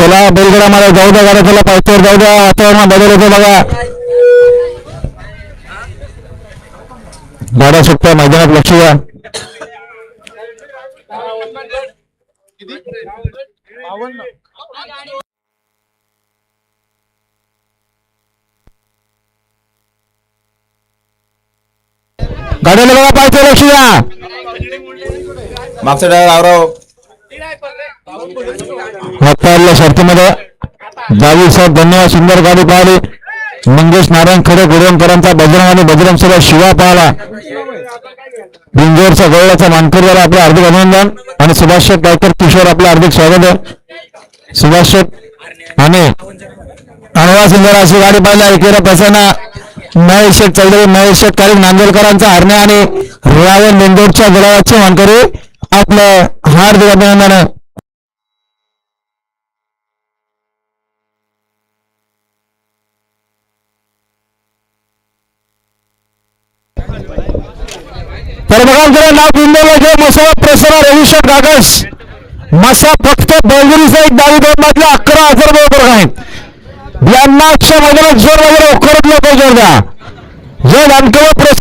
चला बैलगडा मला जाऊ द्या गाड्या, चला पायथ्यावर जाऊ द्या, वातावरण बदल होतो बघा. गाड्या सुटत्या, मैदानात लक्ष द्या. गाड्याला बघा, पायथ्यावर लक्ष द्या. मागचा ड्रायव्हर हाताळल्या शर्तीमध्ये जावी साहेब धन्यवाद. सुंदर गाडी पाहिली. मंगेश नारायण खडे गुरुवंकरांचा बजरंग आणि बजरंग सुद्धा शिवा पाहिला. बिंजोरचा गवळाचा मानकर झाला. आपले हार्दिक अभिनंदन. आणि सुभाष शेठ गायकर किशोर आपलं हार्दिक स्वागत आहे. सुभाष शेठ आणि अनवा सुंदर अशी गाडी पाहिली. ऐकेरा प्रसन्न महेश शेठ चौधरी, महेश शेठ कालिक नांदेडकरांचा हरणे आणि रावण बिंदोरच्या गुलाबाचे मानकरी आपलं हार्दिक अभिनंदन आहे. तर बघा नाव बिंदोला मसा प्रसन्न रविशेठ कागस मसा फक्त बैलगिरीचा एक 22 मधल्या 11,000 बरोबर आहेत. यांना मैदानात जोर वगैरे करत लोक जोर द्या. जर आणखी